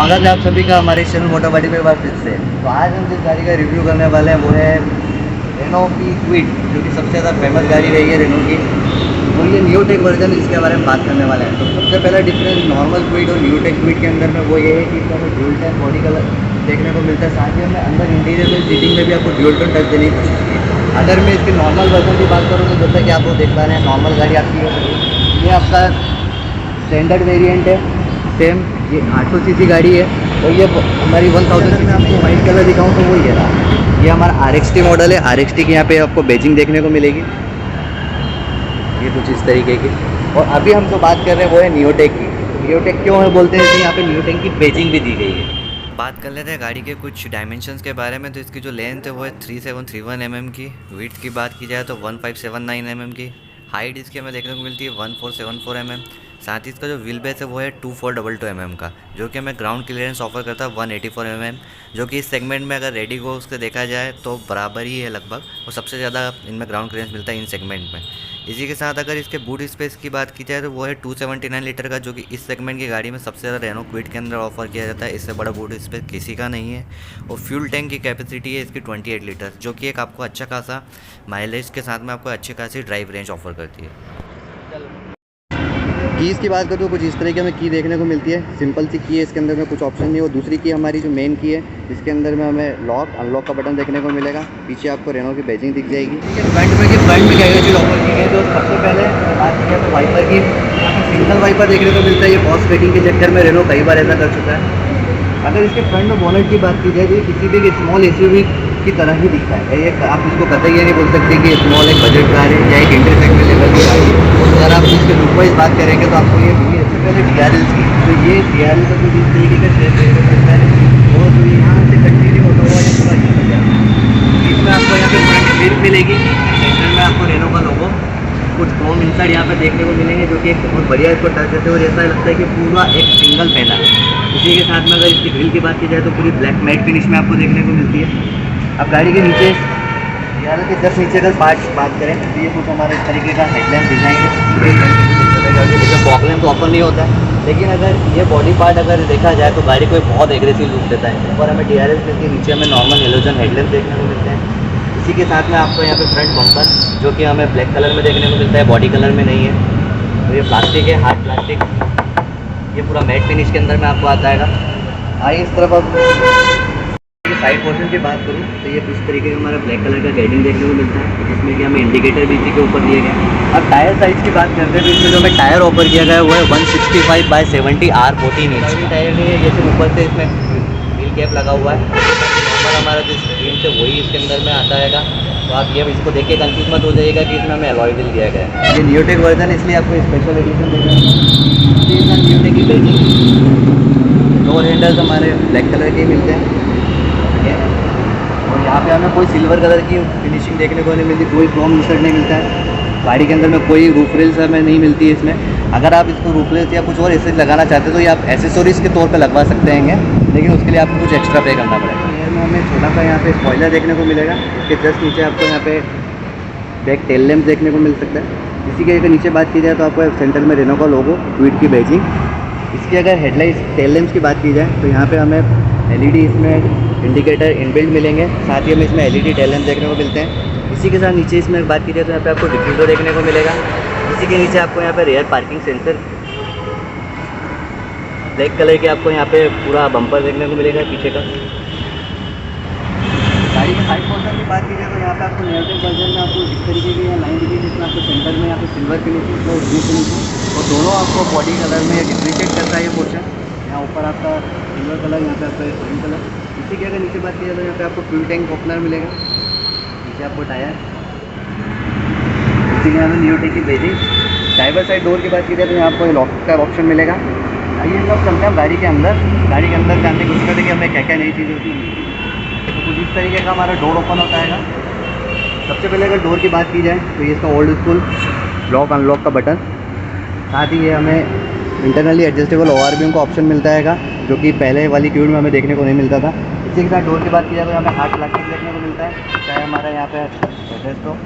स्वागत है आप सभी का हमारे चैनल मोटरबाइक में बार फिर से। तो आज हम जिस गाड़ी का रिव्यू करने वाले हैं वो है रेनो की क्विड, जो कि सबसे ज़्यादा फेमस गाड़ी रही है रेनो की। तो ये न्यू टेक वर्जन इसके बारे में बात करने वाले हैं। तो सबसे पहला डिफरेंस नॉर्मल क्विड और न्यू टेक क्विड के अंदर में वो ये है कि इसका ड्यूल टोन बॉडी कलर देखने को मिलता है। साथ ही हमें अंदर इंटीरियर में सीटिंग में भी आपको ड्यूल टोन टच देने की कोशिश की है। अगर मैं इसके नॉर्मल वर्जन की बात करूँ तो जैसा कि आप लोग देख पा रहे हैं नॉर्मल गाड़ी आपकी ये आपका स्टैंडर्ड वेरिएंट है। सेम ये 800 सीसी गाड़ी है और ये हमारी 1000 में आपको वाइट कलर दिखाऊँ तो वो ये रहा। ये हमारा RXT मॉडल है। RXT की यहाँ पे आपको बेजिंग देखने को मिलेगी, ये कुछ इस तरीके की। और अभी हम जो बात कर रहे हैं वो है नियोटेक की। नियोटेक क्यों है बोलते हैं कि यहाँ पे नियोटेक की बेजिंग भी दी गई है। बात कर लेते हैं गाड़ी के कुछ डायमेंशंस के बारे में। तो इसकी जो लेंथ है वो है 3731 mm की। विड्थ की बात की जाए तो 1579 mm की। हाइट इसकी हमें देखने को मिलती है 1474 mm। साथ ही इसका जो व्हील बेस है वो है 2422 mm का, जो कि हमें ग्राउंड क्लियरेंस ऑफर करता है 184 mm, जो कि इस सेगमेंट में अगर रेडी गो उससे देखा जाए तो बराबर ही है लगभग, और सबसे ज़्यादा इनमें ग्राउंड क्लियरेंस मिलता है इन सेगमेंट में। इसी के साथ अगर इसके बूट स्पेस की बात की जाए तो वो है 279 लीटर का, जो कि इस सेगमेंट की गाड़ी में सबसे ज़्यादा रेनो क्विड के अंदर ऑफर किया जाता है। इससे बड़ा बूट स्पेस किसी का नहीं है। और फ्यूल टैंक की कैपेसिटी है इसकी 28 लीटर, जो कि एक आपको अच्छा खासा माइलेज के साथ में आपको अच्छी खासी ड्राइव रेंज ऑफर करती है। कीज़ की बात करूँ तो कुछ इस तरीके में की देखने को मिलती है। सिंपल सी की है, इसके अंदर में कुछ ऑप्शन नहीं है। और दूसरी की हमारी जो मेन की है, इसके अंदर में हमें लॉक अनलॉक का बटन देखने को मिलेगा। पीछे आपको रेनो की बैजिंग दिख जाएगी। फ्रंट में क्या क्या चीज़ ऑफर की गई है। तो सबसे पहले बात की जाए तो वाइपर की, सिंगल वाइपर देखने को मिलता है। ये फॉस्ट ब्रेकिंग के चक्कर में रेनो कई बार ऐसा कर चुका है। अगर इसके फ्रंट में बोनेट की बात की जाए तो ये किसी भी स्मॉल SUV की तरह ही दिखता है। ये आप इसको कतई ये नहीं बोल सकते कि स्मॉल एक बजट कार है या एक इंटरसेक्ट लेवल की गाड़ी है। और अगर आप इसके लुक वाइज बात करेंगे तो आपको ये मिली सबसे पहले DRL की। तो ये DRL का जो जिस तरीके का शेप है वो तो यहाँ से कंटिन्यू होता हुआ ये पूरा चल जाता है। इसमें आपको यहाँ पे फ्रंट ग्रिल मिलेगी, सेंटर में आपको रेनो का लोगो, कुछ क्रोम इंसर्ट यहाँ पे देखने को मिलेंगे, जो कि एक बहुत बढ़िया इसको टच देते हैं और ऐसा लगता है कि पूरा एक सिंगल पहना है। इसी के साथ में अगर इसकी ग्रिल की बात की जाए तो पूरी ब्लैक मैट फिनिश में आपको देखने को मिलती है। अब गाड़ी के नीचे यार के जस्ट नीचे अगर पार्ट्स बात करें तो ये कुछ हमारे इस तरीके का हेडलैम्प डिज़ाइन है। फॉग लैम्प तो ऑफर नहीं होता है, लेकिन अगर ये बॉडी पार्ट अगर देखा जाए तो गाड़ी को एक बहुत एग्रेसिव लुक देता है। ऊपर हमें DRL के नीचे हमें नॉर्मल हेलोजन हेडलैम्प देखने को मिलते हैं। इसी के साथ में आपको यहाँ पे फ्रंट बम्पर, जो कि हमें ब्लैक कलर में देखने को मिलता है, बॉडी कलर में नहीं है। तो ये प्लास्टिक है, हार्ड प्लास्टिक। ये पूरा मैट फिनिश के अंदर में आपको आता है। आइए इस तरफ अब साइड पोर्शन की बात करूँ तो ये इस तरीके का हमारा ब्लैक कलर का गाइडिंग देखने को मिलता है, जिसमें कि हमें इंडिकेटर भी इसी के ऊपर दिए गए हैं। अब टायर साइज़ की बात करते हैं तो इसमें जो हमें टायर ऑफर किया गया है वो है 165/70 R14 इंच टायर नहीं है। जैसे ऊपर से इसमें व्हील कैप लगा हुआ है, नॉर्मल हमारा जो स्क्रीन से वही इसके अंदर में आता है। तो आप ये इसको देख के कंफ्यूज मत हो जाइएगा कि इसमें हमें अलॉय व्हील दिया गया है। ये नियोटेक वर्जन है, इसलिए आपको स्पेशल एडिशन देखेंगे। नियोटेक की बैजिंग, डोर हैंडल्स हमारे ब्लैक कलर के मिलते हैं। और यहाँ पे हमें कोई सिल्वर कलर की फिनिशिंग देखने को नहीं मिलती, कोई क्रोम इंसर्ट नहीं मिलता है। गाड़ी के अंदर में कोई रूफ रेल्स हमें नहीं मिलती है इसमें। अगर आप इसको रूफ रेल्स या कुछ और ऐसे लगाना चाहते हैं तो ये आप एसेसरीज़ के तौर पे लगवा सकते हैं, लेकिन उसके लिए आपको कुछ एक्स्ट्रा पे करना पड़ेगा। एयर में हमें छोटा सा यहाँ पे स्पॉइलर देखने को मिलेगा। इसके जस्ट नीचे आपको यहाँ पे बैक टेल लैम्प देखने को मिल सकता है। इसी के नीचे बात की जाए तो आपको सेंटर में रेनो का लोगो, क्विड की बैजिंग। इसकी अगर हेडलाइट टेल लैम्प्स की बात की जाए तो यहाँ पे हमें LED इसमें इंडिकेटर इनबिल्ट मिलेंगे। साथ ही हमें इसमें LED टेल लैम्प देखने को मिलते हैं। इसी के साथ नीचे इसमें बात की जाए तो यहाँ पे आपको डिफ्यूजर देखने को मिलेगा। इसी के नीचे आपको यहाँ पे rare parking sensor, black colour के आपको यहाँ पे पूरा बम्पर देखने को मिलेगा पीछे का। गाड़ी के साइड पोर्शन की बात की जाए तो यहाँ पे आपको नियोटेक वर्जन में आपको इस तरीके की लाइन दिखी, जिसमें आपको सेंटर में यहाँ पे सिल्वर फिनिशिंग और ब्लू फिनिशिंग, और दोनों आपको बॉडी कलर में डिफ्रेंशिएट करता है ये पोर्शन। यहाँ ऊपर आपका सिल्वर कलर, यहाँ पे आपका ग्रीन कलर। इसी के अगर नीचे बात की जाए तो यहाँ पे आपको फ्यूल टैंक ओपनर मिलेगा, नीचे आपको टायर। इसी के यहाँ पे नियोटेक की बैजिंग। ड्राइवर साइड डोर की बात की जाए तो यहाँ आपको लॉक का ऑप्शन मिलेगा। आइए सब चलते हैं गाड़ी के अंदर। गाड़ी के अंदर जानने की कोशिश करते हैं कि हमें क्या क्या नई चीज़ होती है। तो कुछ इस तरीके का हमारा डोर ओपन होता है। सबसे पहले अगर डोर की बात की जाए तो ये इसका ओल्ड स्कूल लॉक अनलॉक का बटन। साथ ही ये हमें इंटरनली एडजस्टेबल ORVM का ऑप्शन मिलता है, जो कि पहले वाली क्विड में हमें देखने को नहीं मिलता था। इसी के साथ डोर की बात की जाए तो यहाँ पे हार्ड प्लास्टिक देखने को मिलता है, चाहे हमारा यहाँ पे एडजस्ट हो।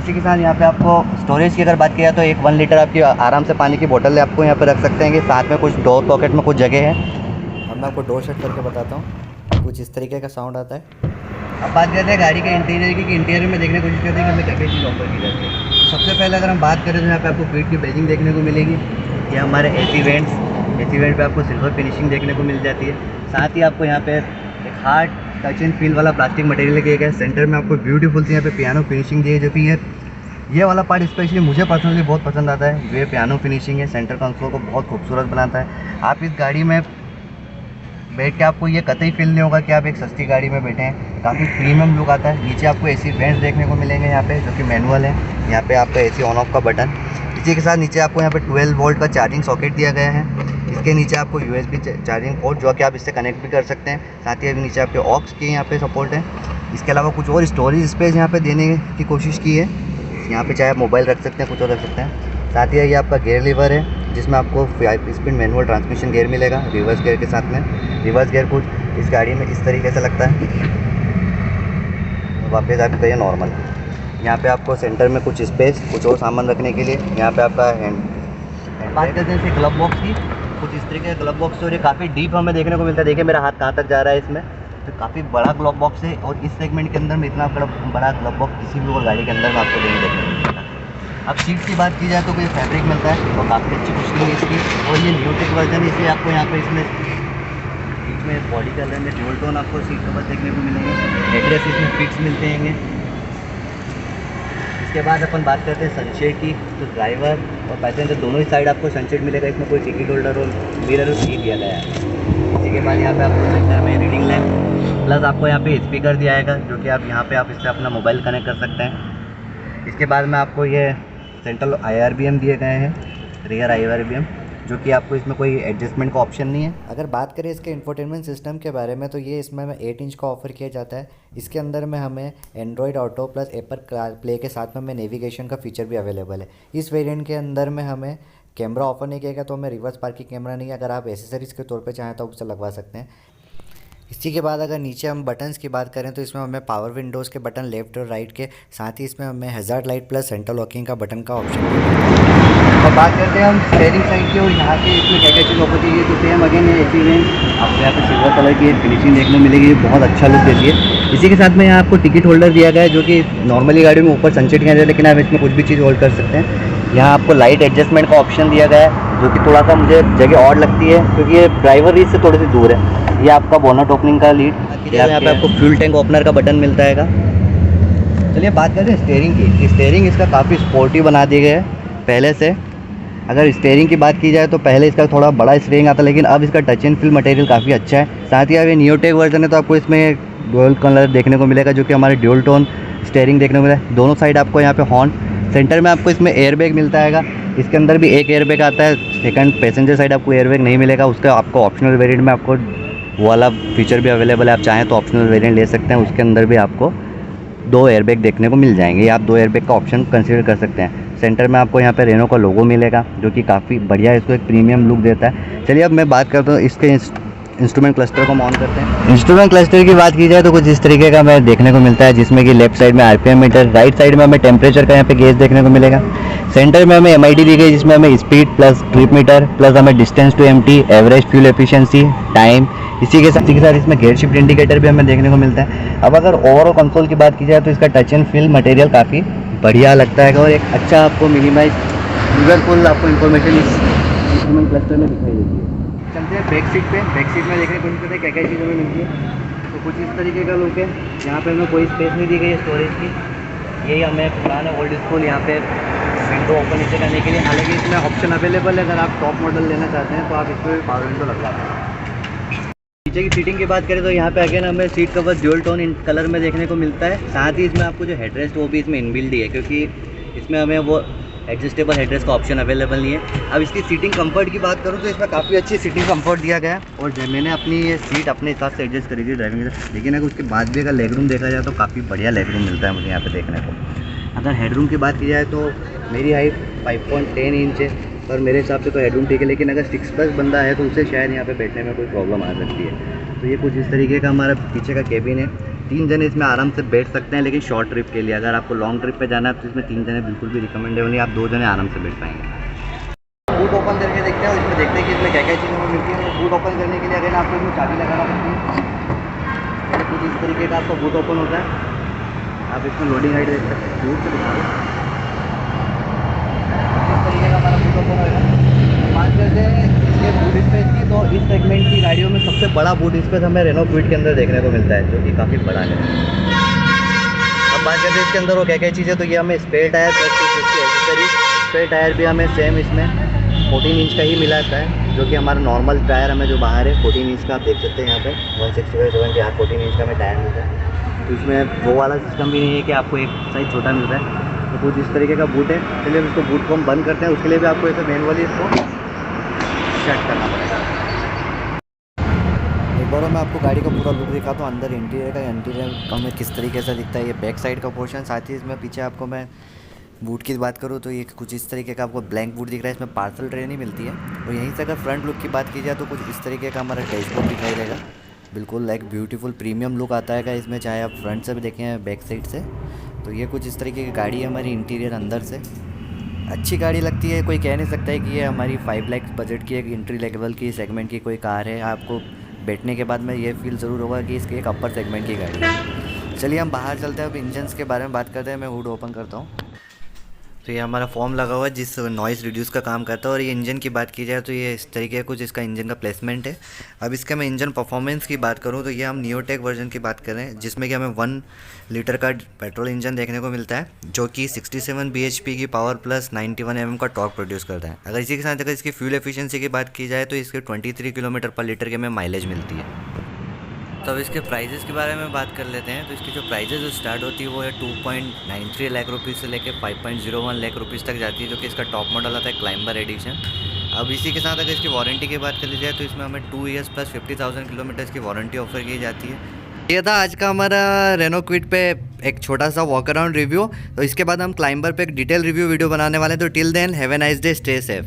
इसी के साथ यहाँ पे आपको स्टोरेज की अगर बात की जाए तो एक 1 लीटर आपकी आराम से पानी की बोतल आपको यहाँ पे रख सकते हैं कि साथ में कुछ डोर पॉकेट में कुछ जगह है। मैं आपको डोर शट करके बताता हूँ। कुछ इस तरीके का साउंड आता है। अब बात करते हैं गाड़ी के इंटीरियर की, कि इंटीरियर में देखने की कोशिश करते हैं कि हमें क्या क्या चीज़ ऑफर की जाती है। तो सबसे पहले अगर हम बात करें तो यहाँ पे आपको क्विड की बैजिंग देखने को मिलेगी। ये हमारे एसी वेंट पे आपको सिल्वर फिनिशिंग देखने को मिल जाती है। साथ ही आपको यहाँ पे एक हार्ड टच एंड फील वाला प्लास्टिक मटेरियल किया गया है। सेंटर में आपको ब्यूटीफुल सी यहाँ पे पियानो फिनिशिंग दी है, जो कि ये वाला पार्ट स्पेशली मुझे पर्सनली बहुत पसंद आता है। ये पियानो फिनिशिंग है, सेंटर कंसोल को बहुत खूबसूरत बनाता है। आप इस गाड़ी में बैठ के आपको ये कतई फील नहीं होगा कि आप एक सस्ती गाड़ी में बैठे हैं। काफ़ी प्रीमियम लुक आता है। नीचे आपको एसी वेंट्स देखने को मिलेंगे यहाँ पे, जो कि मैनुअल है। यहाँ पे आपका एसी ऑन ऑफ का बटन, इसी के साथ नीचे आपको यहाँ पे 12 वोल्ट का चार्जिंग सॉकेट दिया गया है। इसके नीचे आपको USB चार्जिंग पोर्ट, जो कि आप इससे कनेक्ट भी कर सकते हैं। साथ ही अभी नीचे आपके ऑक्स की यहाँ पे सपोर्ट है। इसके अलावा कुछ और स्टोरेज स्पेस यहाँ पे देने की कोशिश की है। यहाँ पे चाहे आप मोबाइल रख सकते हैं, कुछ और रख सकते हैं। साथ ही ये आपका गियर लीवर है, जिसमें आपको 5 स्पीड मैनुअल ट्रांसमिशन गियर मिलेगा रिवर्स गियर के साथ में। रिवर्स गियर कुछ इस गाड़ी में इस तरीके से लगता है, वापस आपका ये नॉर्मल है। यहाँ पे आपको सेंटर में कुछ स्पेस, कुछ और सामान रखने के लिए। यहाँ पे आपका हैंड बात करते हैं ग्लव बॉक्स की। कुछ इस तरीके का ग्लव बॉक्स, और ये काफ़ी डीप हमें देखने को मिलता है। देखिए मेरा हाथ कहाँ तक जा रहा है इसमें, तो काफ़ी बड़ा ग्लव बॉक्स है। और इस सेगमेंट के अंदर में इतना बड़ा ग्लव बॉक्स किसी भी और गाड़ी के अंदर में आपको नहीं देखने को मिलता। अब सीट की बात की जाए तो कोई फैब्रिक मिलता है और काफ़ी अच्छी कुशनिंग है इसकी। और ये न्यूटेक वर्जन है, इसलिए आपको यहाँ पे इसमें सीट में बॉडी कलर में ड्यूल टोन आपको सीट कवर देखने को मिलेंगे। हेडरेस्ट इसमें फिक्स मिलते हैं। इसके बाद अपन बात करते हैं सनशेड की। तो ड्राइवर और पैसेंजर दोनों ही साइड आपको सनशेड मिलेगा। इसमें कोई टिकट होल्डर और मिरर नहीं दिया गया है। इसी के बाद यहाँ पे आपको सेंटर में रीडिंग लैम्प, प्लस आपको यहाँ पे स्पीकर दिया जाएगा, जो कि आप यहाँ पे आप इससे अपना मोबाइल कनेक्ट कर सकते हैं। इसके बाद में आपको ये सेंट्रल IRBM दिए गए हैं, रियर IRBM, जो कि आपको इसमें कोई एडजस्टमेंट का ऑप्शन नहीं है। अगर बात करें इसके इंफोटेनमेंट सिस्टम के बारे में, तो ये इसमें हमें 8 इंच का ऑफर किया जाता है। इसके अंदर में हमें Android auto plus Apple play के साथ में हमें नेविगेशन का फीचर भी अवेलेबल है। इस वेरिएंट के अंदर में हमें कैमरा ऑफर नहीं किया गया, तो हमें रिवर्स पार्किंग कैमरा नहीं है। अगर आप एसेसरीज़ के तौर पे चाहें तो उसे लगवा सकते हैं। इसी के बाद अगर नीचे हम बटन्स की बात करें, तो इसमें हमें पावर विंडोज़ के बटन लेफ्ट और राइट के, साथ ही इसमें हमें hazard light plus central locking का बटन का ऑप्शन है। अब बात करते हैं हम स्टीयरिंग साइड की, और यहाँ पे इसमें क्या क्या चीज़ ऑफर की है। तो सेम अगेन ये एसी वेंट आपको यहाँ पे सिल्वर कलर की फिनिशिंग देखने को मिलेगी, बहुत अच्छा लुक देती है। इसी के साथ में यहाँ आपको टिकट होल्डर दिया गया है, जो कि नॉर्मली गाड़ी में ऊपर सनसेट किया जाता है, लेकिन आप इसमें कुछ भी चीज़ होल्ड कर सकते हैं। यहाँ आपको लाइट एडजस्टमेंट का ऑप्शन दिया गया है, जो कि थोड़ा सा मुझे जगह और लगती है, क्योंकि ये ड्राइवर रीच से थोड़ी सी दूर है। ये आपका बोनट ओपनिंग का लीड, यहाँ पे आपको फ्यूल टैंक ओपनर का बटन मिलता है। चलिए बात करते हैं स्टीयरिंग की। स्टीयरिंग इसका काफ़ी स्पोर्टी बना दिया गया है पहले से। अगर स्टीयरिंग की बात की जाए तो पहले इसका थोड़ा बड़ा स्टीयरिंग आता, लेकिन अब इसका टच एंड फील मटेरियल काफ़ी अच्छा है। साथ ही अब ये न्यूटेक वर्जन है, तो आपको इसमें डुअल कलर देखने को मिलेगा, जो कि हमारे ड्यूल टोन स्टीयरिंग देखने को मिला है। दोनों साइड आपको यहाँ पे हॉर्न, सेंटर में आपको इसमें एयरबैग मिलता है। इसके अंदर भी एक एयरबैग आता है। सेकंड पैसेंजर साइड आपको एयरबैग नहीं मिलेगा, उसका आपको ऑप्शनल वेरिएंट में आपको वो वाला फीचर भी अवेलेबल है। आप चाहें तो ऑप्शनल वेरिएंट ले सकते हैं, उसके अंदर भी आपको 2 एयरबैग देखने को मिल जाएंगे। आप 2 एयरबैग का ऑप्शन कंसीडर कर सकते हैं। सेंटर में आपको यहाँ पे रेनो का लोगो मिलेगा, जो कि काफ़ी बढ़िया इसको एक प्रीमियम लुक देता है। चलिए अब मैं बात करता हूँ इसके इंस्ट्रूमेंट क्लस्टर को ऑन करते हैं। इंस्ट्रूमेंट क्लस्टर की बात की जाए तो कुछ इस तरीके का हमें देखने को मिलता है, जिसमें कि लेफ्ट साइड में RPM मीटर, राइट साइड में हमें टेम्परेचर का यहाँ पे गेज देखने को मिलेगा। सेंटर में हमें MID दी गई, जिसमें हमें speed plus trip meter, plus हमें distance to empty, average fuel efficiency, time. इसी के साथ इसमें गियर शिफ्ट इंडिकेटर भी हमें देखने को मिलता है। अब अगर ओवरऑल कंसोल की बात की जाए तो इसका टच एंड फील मटेरियल काफ़ी बढ़िया लगता है, और एक अच्छा आपको मिनिमाइज यूजरफुल आपको इन्फॉर्मेशन इस इंस्ट्रूमेंट क्लस्टर में दिखाई देती है। चलते हैं बैक सीट पे। बैक सीट में देखने को मिलता है क्या क्या चीज़ हमें मिलती है। तो कुछ इस तरीके का लुक है। यहाँ पे हमें कोई स्पेस नहीं दी गई है स्टोरेज की। यही हमें पुराना ओल्ड स्कूल यहाँ पे विंडो ओपन नीचे करने के लिए, हालांकि इसमें ऑप्शन अवेलेबल है। अगर आप टॉप मॉडल लेना चाहते हैं तो आप इसमें भी पावर विंडो लगवा सकते हैं। नीचे की सीटिंग की बात करें तो यहाँ पे अगेन हमें seat cover dual tone in colour में देखने को मिलता है। साथ ही इसमें आपको जो हेडरेस्ट वो भी इसमें इनबिल्ड ही है, क्योंकि इसमें हमें वो एडजस्टेबल हेडरेस्ट का ऑप्शन अवेलेबल नहीं है। अब इसकी सीटिंग कंफर्ट की बात करूँ तो इसमें काफ़ी अच्छी सीटिंग कंफर्ट दिया गया है, और जब मैंने अपनी ये सीट अपने हिसाब से एडजस्ट करी थी ड्राइविंग से। लेकिन अगर उसके बाद भी अगर लेग रूम देखा जाए तो काफ़ी बढ़िया लेग रूम मिलता है मुझे यहाँ पे देखने को। अगर हेडरूम की बात की जाए तो मेरी हाइट 5.10 इंच है, और मेरे हिसाब से तो हेडरूम ठीक है, लेकिन अगर 6+ बंदा है तो उसे शायद यहाँ पे बैठने में कोई प्रॉब्लम आ सकती है। तो ये कुछ इस तरीके का हमारा पीछे का केबिन है। 3 जने इसमें आराम से बैठ सकते हैं, लेकिन शॉर्ट ट्रिप के लिए। अगर आपको लॉन्ग ट्रिप पे जाना है तो इसमें 3 जने बिल्कुल भी रिकमेंडेबल नहीं, आप 2 जने आराम से बैठ पाएंगे। बूट ओपन करके देखते हैं और इसमें देखते हैं कि इसमें क्या क्या चीज़ें हमें मिलती है। बूट ओपन करने के लिए अगर आपको इसमें चाबी लगाना पड़ती है, तो कुछ इस तरीके का आपका बूट ओपन होता है। आप इसमें लोडिंग हाइट देख सकते हैं, दूर से दिखा दो, इस तरीके का हमारा बूट ओपन होगा। मान लीजिए इसके बूट स्पेस की, तो इस सेगमेंट की गाड़ियों में सबसे बड़ा बूट स्पेस हमें रेनो क्विड के अंदर देखने को मिलता है, जो कि काफ़ी बड़ा है। अब बात करते हैं इसके अंदर वो क्या क्या चीज़ें, तो ये हमें स्पेयर टायर प्लस इसकी एक्सेसरीज। स्पेयर टायर भी हमें सेम इसमें 14 इंच का ही मिला है, जो कि हमारा नॉर्मल टायर हमें जो बाहर है 14 इंच का, आप देख सकते हैं यहाँ पे 165/70 यहाँ 14 इंच का हमें टायर मिलता है। तो इसमें वो वाला सिस्टम भी नहीं है कि आपको एक साइज छोटा मिल रहा है। तो कुछ इस तरीके का बूट है। चलिए इसको बूट को हम बंद करते हैं, उसके लिए भी आपको ऐसे मैनुअली इसको सेट करना पड़ेगा। एक बार मैं आपको गाड़ी का पूरा लुक दिखाता हूँ अंदर इंटीरियर हमें किस तरीके से दिखता है। ये बैक साइड का पोर्शन, साथ ही इसमें पीछे आपको मैं बूट की बात करूँ तो ये कुछ इस तरीके का आपको ब्लैंक बूट दिख रहा है। इसमें पार्सल ट्रे नहीं मिलती है। और यहीं से अगर फ्रंट लुक की बात की जाए तो कुछ इस तरीके का हमारा डैशबोर्ड दिखाई देगा। बिल्कुल लाइक ब्यूटीफुल प्रीमियम लुक आता है इसमें, चाहे आप फ्रंट से भी देखें बैक साइड से। तो ये कुछ इस तरीके की गाड़ी है हमारी, इंटीरियर अंदर से अच्छी गाड़ी लगती है। कोई कह नहीं सकता है कि ये हमारी 5 लाख बजट की एक एंट्री लेवल की सेगमेंट की कोई कार है। आपको बैठने के बाद में ये फील ज़रूर होगा कि इसकी एक अपर सेगमेंट की गाड़ी है। चलिए हम बाहर चलते हैं, अब इंजन्स के बारे में बात करते हैं। मैं हुड ओपन करता हूँ। तो ये हमारा फॉर्म लगा हुआ है जिस नॉइज़ रिड्यूस का काम करता है। और ये इंजन की बात की जाए तो ये इस तरीके का कुछ इसका इंजन का प्लेसमेंट है। अब इसका मैं इंजन परफॉर्मेंस की बात करूँ तो ये हम नियोटेक वर्जन की बात करें, जिसमें कि हमें 1 लीटर का पेट्रोल इंजन देखने को मिलता है, जो कि 67 bhp की पावर प्लस 91 mm का टॉर्क प्रोड्यूस करता है। अगर इसी के साथ अगर इसकी फ्यूल एफिशिएंसी की बात की जाए तो इसके 23 किलोमीटर पर लीटर के में माइलेज मिलती है। तो अब इसके प्राइजेज़ के बारे में बात कर लेते हैं। तो इसकी जो प्राइजेज़ स्टार्ट होती है वो है 2.93 लाख रुपीज़ से लेकर 5.01 लाख रुपीज़ तक जाती है, जो कि इसका टॉप मॉडल आता है क्लाइंबर एडिशन। अब इसी के साथ अगर इसकी वारंटी की बात कर ली जाए तो इसमें हमें 2 ईयर्स प्लस 50,000 किलोमीटर्स की वारंटी ऑफर की जाती है। ये था आज का हमारा रेनो क्विड पे एक छोटा सा वॉक अराउंड रिव्यू। तो इसके बाद हम क्लाइंबर पे एक डिटेल रिव्यू वीडियो बनाने वाले हैं। तो till then have a nice day, stay safe.